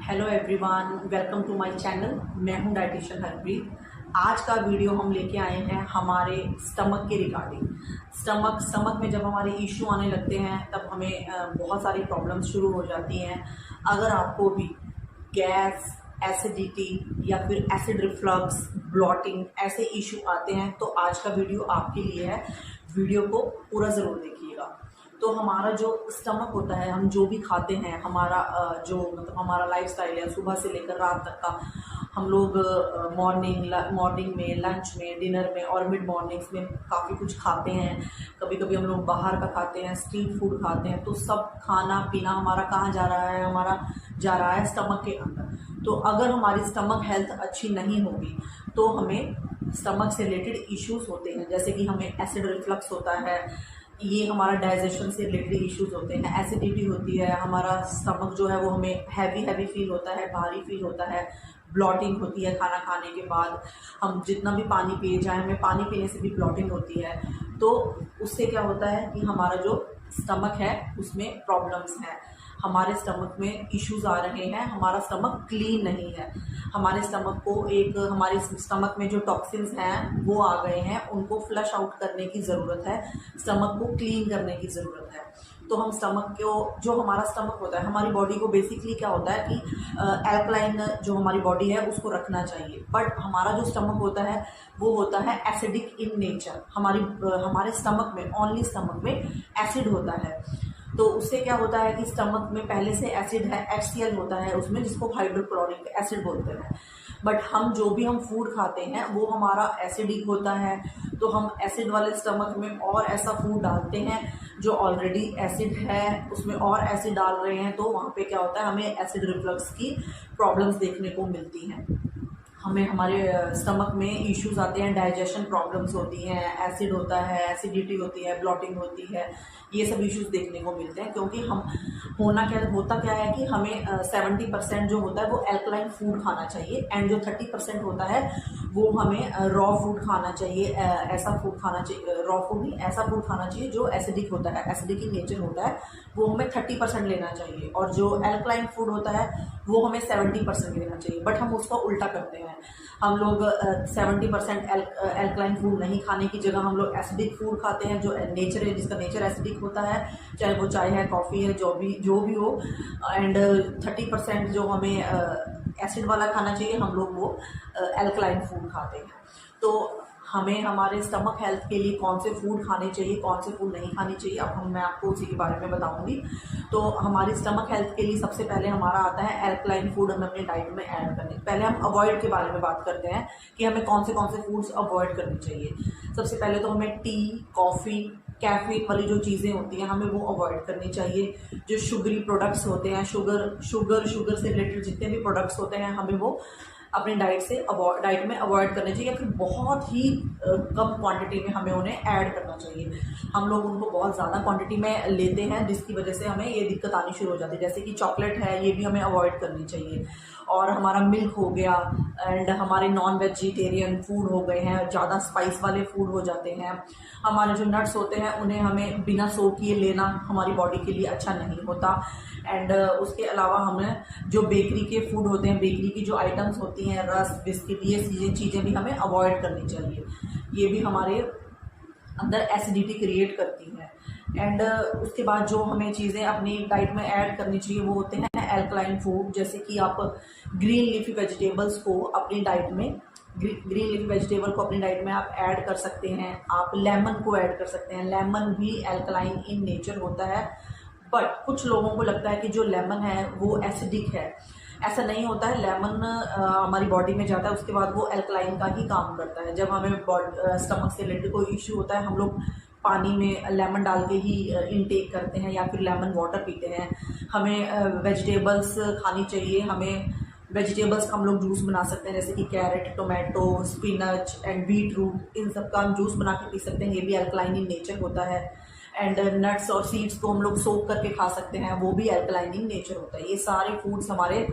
Hello everyone, welcome to my channel. मैं हूं dietitian Harpreet. आज का वीडियो हम लेके आए हैं हमारे स्टमक के रिगार्डिंग। स्टमक में जब हमारे इश्यू आने लगते हैं तब हमें बहुत सारी प्रॉब्लम्स शुरू हो जाती हैं। अगर आपको भी गैस, एसिडिटी या फिर एसिड रिफ्लक्स, ब्लॉटिंग ऐसे इश्यू आते हैं तो आज का वीडियो आपके लिए है। वीडियो को पूरा ज़रूर देखिएगा। तो हमारा जो स्टमक होता है, हम जो भी खाते हैं, हमारा जो मतलब हमारा लाइफस्टाइल है, सुबह से लेकर रात तक का हम लोग मॉर्निंग में, लंच में, डिनर में और मिड मॉर्निंग्स में काफ़ी कुछ खाते हैं। कभी कभी हम लोग बाहर का खाते हैं, स्ट्रीट फूड खाते हैं। तो सब खाना पीना हमारा कहाँ जा रहा है? हमारा जा रहा है स्टमक के अंदर। तो अगर हमारी स्टमक हेल्थ अच्छी नहीं होगी तो हमें स्टमक से रिलेटेड इश्यूज होते हैं, जैसे कि हमें एसिड रिफ्लक्स होता है, ये हमारा डाइजेशन से रिलेटेड इश्यूज होते हैं, एसिडिटी होती है, हमारा स्टमक जो है वो हमें हैवी फील होता है, भारी फील होता है, ब्लॉटिंग होती है खाना खाने के बाद। हम जितना भी पानी पिए जाए, हमें पानी पीने से भी ब्लॉटिंग होती है। तो उससे क्या होता है कि हमारा जो स्टमक है उसमें प्रॉब्लम्स हैं, हमारे स्टमक में इश्यूज आ रहे हैं, हमारा स्टमक क्लीन नहीं है। हमारे स्टमक को हमारे स्टमक में जो टॉक्सिन्स हैं वो आ गए हैं, उनको फ्लश आउट करने की ज़रूरत है, स्टमक को क्लीन करने की ज़रूरत है। तो हम स्टमक को, जो हमारा स्टमक होता है, हमारी बॉडी को बेसिकली क्या होता है कि एल्कलाइन जो हमारी बॉडी है उसको रखना चाहिए। बट हमारा जो स्टमक होता है वो होता है एसिडिक इन नेचर। हमारे स्टमक में, ओनली स्टमक में एसिड होता है। तो उससे क्या होता है कि स्टमक में पहले से एसिड है, HCl होता है उसमें, जिसको हाइड्रोक्लोरिक एसिड बोलते हैं। बट हम फूड खाते हैं वो हमारा एसिडिक होता है। तो हम एसिड वाले स्टमक में और ऐसा फूड डालते हैं जो ऑलरेडी एसिड है, उसमें और एसिड डाल रहे हैं। तो वहाँ पे क्या होता है, हमें एसिड रिफ्लक्स की प्रॉब्लम्स देखने को मिलती हैं। हमें हमारे स्टमक में इश्यूज आते हैं, डाइजेशन प्रॉब्लम्स होती हैं, एसिड होता है, एसिडिटी होती है, ब्लॉटिंग होती है, ये सब इश्यूज देखने को मिलते हैं। क्योंकि होता क्या है कि हमें 70% जो होता है वो एल्कलाइन फूड खाना चाहिए, एंड जो 30% होता है वो हमें रॉ फूड खाना चाहिए। ऐसा फूड खाना चाहिए, रॉ फूड नहीं, ऐसा फूड खाना चाहिए जो एसिडिक होता है, एसिडिक इन नेचर होता है, वो हमें 30% लेना चाहिए। और जो एल्कलाइन फूड होता है वो हमें 70% लेना चाहिए। बट हम उसका उल्टा करते हैं, हम लोग 70% एल्कलाइन फूड नहीं खाने की जगह हम लोग एसिडिक फूड खाते हैं, जो नेचर है, जिसका नेचर एसिडिक होता है, चाहे वो चाय है, कॉफ़ी है, जो भी हो। एंड 30% जो हमें एसिड वाला खाना चाहिए, हम लोग वो एल्कलाइन फूड खाते हैं। तो हमें हमारे स्टमक हेल्थ के लिए कौन से फूड खाने चाहिए, कौन से फूड नहीं खाने चाहिए, अब मैं आपको उसी के बारे में बताऊंगी। तो हमारी स्टमक हेल्थ के लिए सबसे पहले हमारा आता है एल्कलाइन फूड हमें अपनी डाइट में ऐड करने। पहले हम अवॉइड के बारे में बात करते हैं कि हमें कौन से फूड्स अवॉइड करने चाहिए। सबसे पहले तो हमें टी, कॉफ़ी, कैफीन वाली जो चीज़ें होती हैं हमें वो अवॉइड करनी चाहिए। जो शुगरी प्रोडक्ट्स होते हैं, शुगर से रिलेटेड जितने भी प्रोडक्ट्स होते हैं, हमें वो अपनी डाइट में अवॉइड करने चाहिए, या फिर बहुत ही कम क्वांटिटी में हमें उन्हें ऐड करना चाहिए। हम लोग उनको बहुत ज़्यादा क्वांटिटी में लेते हैं, जिसकी वजह से हमें ये दिक्कत आनी शुरू हो जाती है। जैसे कि चॉकलेट है, ये भी हमें अवॉइड करनी चाहिए। और हमारा मिल्क हो गया, एंड हमारे नॉन वेजिटेरियन फूड हो गए हैं, ज़्यादा स्पाइस वाले फूड हो जाते हैं। हमारे जो नट्स होते हैं उन्हें हमें बिना सोक किए लेना हमारी बॉडी के लिए अच्छा नहीं होता। एंड उसके अलावा हमें जो बेकरी के फूड होते हैं, बेकरी की जो आइटम्स होती हैं, रस, बिस्किट, ये चीज़ें भी हमें अवॉइड करनी चाहिए। ये भी हमारे अंदर एसिडिटी क्रिएट करती हैं। एंड उसके बाद जो हमें चीज़ें अपनी डाइट में ऐड करनी चाहिए वो होते हैं एल्कलाइन फूड। जैसे कि आप ग्रीन लीफी वेजिटेबल्स को अपनी डाइट में आप ऐड कर सकते हैं। आप लेमन को ऐड कर सकते हैं, लेमन भी एल्कलाइन इन नेचर होता है। बट कुछ लोगों को लगता है कि जो लेमन है वो एसिडिक है। ऐसा नहीं होता है। लेमन हमारी बॉडी में जाता है, उसके बाद वो एल्कलाइन का ही काम करता है। जब हमें स्टमक से रिलेटेड कोई इश्यू होता है, हम लोग पानी में लेमन डाल के ही इनटेक करते हैं या फिर लेमन वाटर पीते हैं। हमें वेजिटेबल्स खानी चाहिए। हमें वेजिटेबल्स का हम लोग जूस बना सकते हैं, जैसे कि carrot, tomato, spinach and beetroot, इन सब का हम जूस बना के पी सकते हैं। ये भी एल्कलाइन इन नेचर होता है। एंड नट्स और सीड्स को हम लोग सोक करके खा सकते हैं, वो भी एल्कलाइन इन नेचर होता है। ये सारे फूड्स हमारे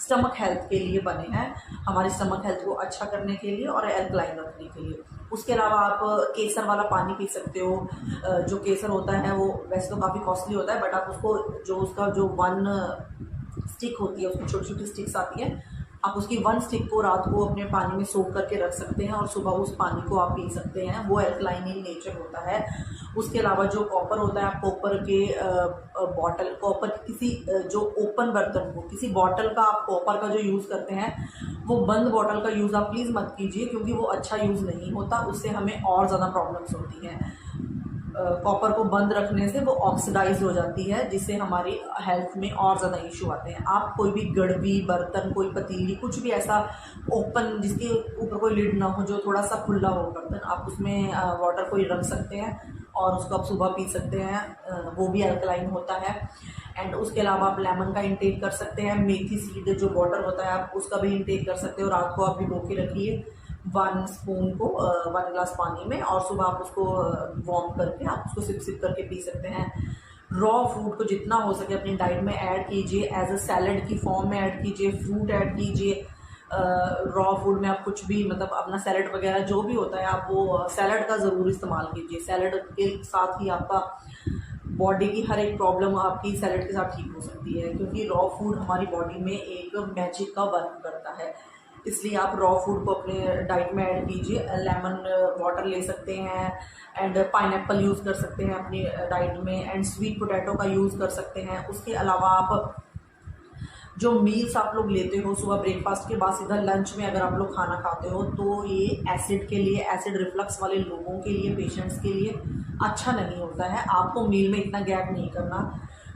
स्टमक हेल्थ के लिए बने हैं, हमारे स्टमक हेल्थ को अच्छा करने के लिए और एल्कलाइन रखने के लिए। उसके अलावा आप केसर वाला पानी पी सकते हो। जो केसर होता है वो वैसे तो काफ़ी कॉस्टली होता है, बट आप उसको, जो उसका जो 1 स्टिक होती है, उसकी छोटी छोटी स्टिक्स आती हैं, आप उसकी 1 स्टिक को रात को अपने पानी में सोख करके रख सकते हैं और सुबह उस पानी को आप पी सकते हैं। वो एल्कलाइन इन नेचर होता है। उसके अलावा जो कॉपर होता है, आप कॉपर के बॉटल, कॉपर की किसी जो ओपन बर्तन हो, किसी बॉटल का आप कॉपर का जो यूज़ करते हैं, वो बंद बॉटल का यूज़ आप प्लीज़ मत कीजिए, क्योंकि वो अच्छा यूज़ नहीं होता, उससे हमें और ज़्यादा प्रॉब्लम्स होती हैं। कॉपर को बंद रखने से वो ऑक्सीडाइज हो जाती है, जिससे हमारी हेल्थ में और ज़्यादा इशू आते हैं। आप कोई भी गड़वी बर्तन, कोई पतीली, कुछ भी ऐसा ओपन जिसके ऊपर कोई लिड ना हो, जो थोड़ा सा खुला हो बर्तन, आप उसमें वाटर को रख सकते हैं और उसको आप सुबह पी सकते हैं, वो भी अल्कलाइन होता है। एंड उसके अलावा आप लेमन का इंटेक कर सकते हैं, मेथी सीड जो वाटर होता है आप उसका भी इंटेक कर सकते हो। रात को आप भिगो के रखिए 1 स्पून को 1 ग्लास पानी में, और सुबह आप उसको वार्म करके आप उसको सिप सिप करके पी सकते हैं। रॉ फ्रूट को जितना हो सके अपनी डाइट में ऐड कीजिए, एज अ सैलड की फॉर्म में ऐड कीजिए, फ्रूट ऐड कीजिए। रॉ फूड में आप कुछ भी, मतलब अपना सैलड वगैरह जो भी होता है, आप वो सैलड का ज़रूर इस्तेमाल कीजिए। सैलड के साथ ही आपका बॉडी की हर एक प्रॉब्लम आपकी सैलड के साथ ठीक हो सकती है, क्योंकि रॉ फूड हमारी बॉडी में एक मैजिक का वर्क करता है। इसलिए आप रॉ फूड को अपने डाइट में ऐड कीजिए। लेमन वाटर ले सकते हैं, एंड पाइनएप्पल यूज़ कर सकते हैं अपनी डाइट में, एंड स्वीट पोटैटो का यूज़ कर सकते हैं। उसके अलावा आप जो मील्स आप लोग लेते हो सुबह ब्रेकफास्ट के बाद सीधा लंच में अगर आप लोग खाना खाते हो, तो ये एसिड के लिए, एसिड रिफ्लक्स वाले लोगों के लिए, पेशेंट्स के लिए अच्छा नहीं होता है। आपको मील में इतना गैप नहीं करना,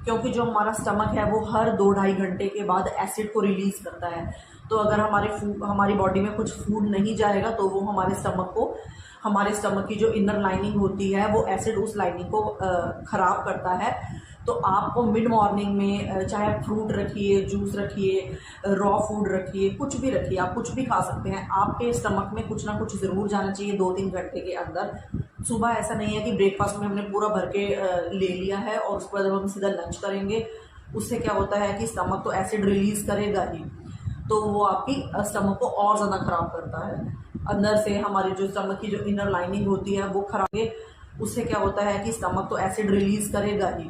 क्योंकि जो हमारा स्टमक है वो हर 2-2.5 घंटे के बाद एसिड को रिलीज़ करता है। तो अगर हमारी बॉडी में कुछ फूड नहीं जाएगा, तो वो हमारे स्टमक की जो इनर लाइनिंग होती है, वो एसिड उस लाइनिंग को ख़राब करता है। तो आपको मिड मॉर्निंग में चाहे फ्रूट रखिए, जूस रखिए, रॉ फूड रखिए, कुछ भी रखिए, आप कुछ भी खा सकते हैं। आपके स्टमक में कुछ ना कुछ ज़रूर जाना चाहिए 2-3 घंटे के अंदर। सुबह ऐसा नहीं है कि ब्रेकफास्ट में हमने पूरा भर के ले लिया है और उसके बाद जब हम सीधा लंच करेंगे, उससे क्या होता है कि स्टमक तो एसिड रिलीज़ करेगा ही, तो वो आपकी स्टमक को और ज़्यादा ख़राब करता है। अंदर से हमारी जो स्टमक की जो इनर लाइनिंग होती है वो खराब है, उससे क्या होता है कि स्टमक तो एसिड रिलीज़ करेगा ही,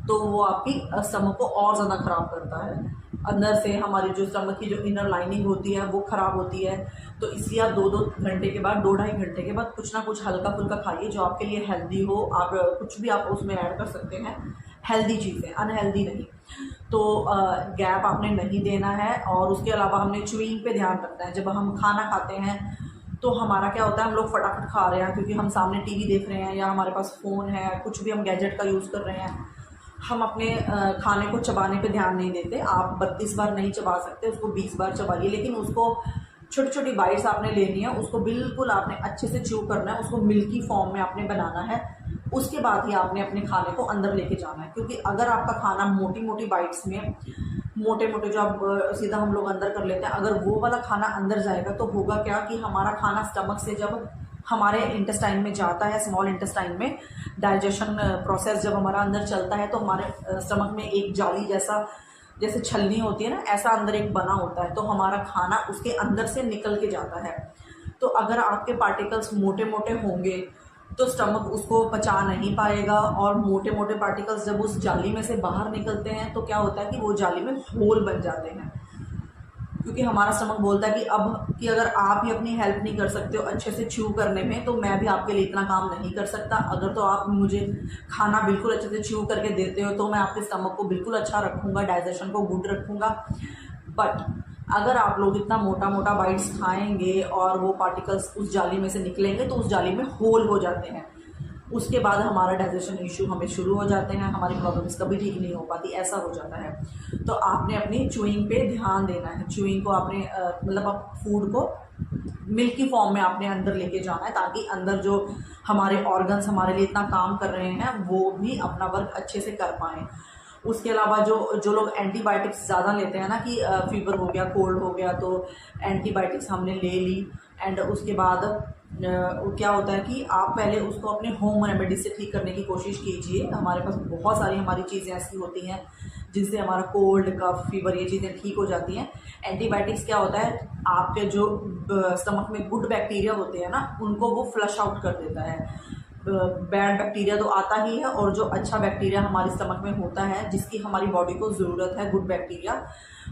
तो वो आपकी स्टमक को और ज़्यादा ख़राब करता है। अंदर से हमारी जो स्टमक की जो इनर लाइनिंग होती है वो ख़राब होती है। तो इसलिए आप 2-2 घंटे के बाद, 2-2.5 घंटे के बाद कुछ ना कुछ हल्का फुल्का खाइए जो आपके लिए हेल्दी हो। आप कुछ भी आप उसमें ऐड कर सकते हैं, हेल्दी चीज़ें, अनहेल्दी नहीं। तो गैप आपने नहीं देना है। और उसके अलावा हमने च्यूइंग पे ध्यान रखना है। जब हम खाना खाते हैं तो हमारा क्या होता है, हम लोग फटाफट खा रहे हैं क्योंकि हम सामने टीवी देख रहे हैं या हमारे पास फ़ोन है, कुछ भी हम गैजेट का यूज़ कर रहे हैं, हम अपने खाने को चबाने पे ध्यान नहीं देते। आप 32 बार नहीं चबा सकते, उसको 20 बार चबाइए, लेकिन उसको छोटी छोटी बाइट्स आपने लेनी है, उसको बिल्कुल आपने अच्छे से च्यू करना है, उसको मिल्की फॉर्म में आपने बनाना है। उसके बाद ही आपने अपने खाने को अंदर लेके जाना है, क्योंकि अगर आपका खाना मोटी मोटी बाइट्स में, मोटे मोटे जो आप सीधा हम लोग अंदर कर लेते हैं, अगर वो वाला खाना अंदर जाएगा तो होगा क्या कि हमारा खाना स्टमक से जब हमारे इंटेस्टाइन में जाता है, स्मॉल इंटेस्टाइन में डाइजेशन प्रोसेस जब हमारा अंदर चलता है, तो हमारे स्टमक में एक जाली जैसे छलनी होती है ना, ऐसा अंदर एक बना होता है, तो हमारा खाना उसके अंदर से निकल के जाता है। तो अगर आपके पार्टिकल्स मोटे मोटे होंगे तो स्टमक उसको पचा नहीं पाएगा, और मोटे मोटे पार्टिकल्स जब उस जाली में से बाहर निकलते हैं तो क्या होता है कि वो जाली में होल बन जाते हैं। क्योंकि हमारा स्टमक बोलता है कि अगर आप ही अपनी हेल्प नहीं कर सकते हो अच्छे से च्यू करने में, तो मैं भी आपके लिए इतना काम नहीं कर सकता। अगर तो आप मुझे खाना बिल्कुल अच्छे से च्यू करके देते हो तो मैं आपके स्टमक को बिल्कुल अच्छा रखूँगा, डाइजेशन को गुड रखूँगा। बट अगर आप लोग इतना मोटा मोटा बाइट्स खाएंगे और वो पार्टिकल्स उस जाली में से निकलेंगे तो उस जाली में होल हो जाते हैं, उसके बाद हमारा डाइजेशन इशू हमें शुरू हो जाते हैं, हमारी प्रॉब्लम्स कभी ठीक नहीं हो पाती, ऐसा हो जाता है। तो आपने अपनी च्यूइंग पे ध्यान देना है। च्यूइंग को आपने मतलब आप फूड को मिल्की फॉर्म में आपने अंदर लेके जाना है, ताकि अंदर जो हमारे ऑर्गन्स हमारे लिए इतना काम कर रहे हैं वो भी अपना वर्क अच्छे से कर पाएँ। उसके अलावा जो लोग एंटीबायोटिक्स ज़्यादा लेते हैं ना, कि फीवर हो गया, कोल्ड हो गया, तो एंटीबायोटिक्स हमने ले ली, एंड उसके बाद क्या होता है कि आप पहले उसको अपने होम रेमेडीज से ठीक करने की कोशिश कीजिए। हमारे पास बहुत सारी हमारी चीज़ें ऐसी होती हैं जिनसे हमारा कोल्ड, कफ, फीवर ये चीज़ें ठीक हो जाती हैं। एंटीबायोटिक्स क्या होता है, आपके जो स्टमक में गुड बैक्टीरिया होते हैं ना, उनको वो फ्लश आउट कर देता है। बैड बैक्टीरिया तो आता ही है, और जो अच्छा बैक्टीरिया हमारे स्टमक में होता है, जिसकी हमारी बॉडी को ज़रूरत है, गुड बैक्टीरिया,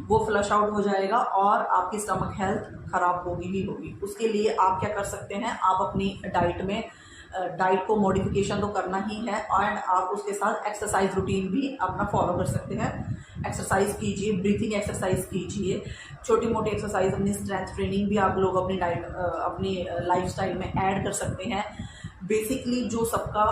वो फ्लश आउट हो जाएगा और आपकी स्टमक हेल्थ ख़राब होगी ही होगी। उसके लिए आप क्या कर सकते हैं, आप अपनी डाइट को मॉडिफिकेशन तो करना ही है, एंड आप उसके साथ एक्सरसाइज रूटीन भी अपना फॉलो कर सकते हैं। एक्सरसाइज कीजिए, ब्रीथिंग एक्सरसाइज कीजिए, छोटी मोटी एक्सरसाइज, अपनी स्ट्रेंथ ट्रेनिंग भी आप लोग अपनी अपनी लाइफस्टाइल में ऐड कर सकते हैं। बेसिकली जो सबका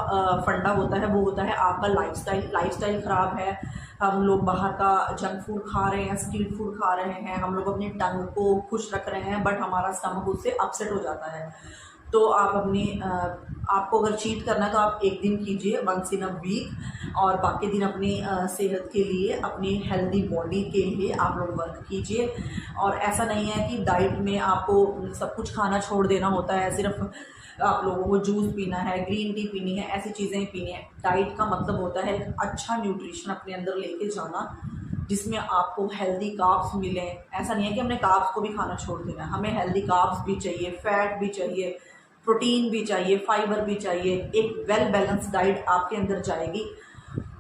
फंडा होता है वो होता है आपका लाइफस्टाइल ख़राब है। हम लोग बाहर का जंक फूड खा रहे हैं, स्ट्रीट फूड खा रहे हैं, हम लोग अपनी टंग को खुश रख रहे हैं, बट हमारा स्टमक उससे अपसेट हो जाता है। तो आप आपको अगर चीट करना है तो आप एक दिन कीजिए, वंस इन अ वीक, और बाकी दिन अपनी सेहत के लिए, अपनी हेल्दी बॉडी के लिए आप लोग वर्क कीजिए। और ऐसा नहीं है कि डाइट में आपको सब कुछ खाना छोड़ देना होता है, सिर्फ आप लोगों को जूस पीना है, ग्रीन टी पीनी है, ऐसी चीज़ें पीनी है। डाइट का मतलब होता है एक अच्छा न्यूट्रिशन अपने अंदर लेके जाना, जिसमें आपको हेल्दी कार्ब्स मिलें। ऐसा नहीं है कि हमने कार्ब्स को भी खाना छोड़ देना है, हमें हेल्दी कार्ब्स भी चाहिए, फैट भी चाहिए, प्रोटीन भी चाहिए, फाइबर भी चाहिए। एक वेल बैलेंस डाइट आपके अंदर जाएगी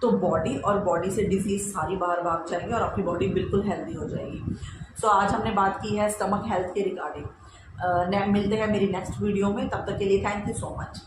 तो बॉडी से डिजीज़ सारी बाहर भाग जाएंगे और आपकी बॉडी बिल्कुल हेल्दी हो जाएगी। सो आज हमने बात की है स्टमक हेल्थ के रिगार्डिंग। मिलते हैं मेरी नेक्स्ट वीडियो में, तब तक के लिए थैंक यू सो मच।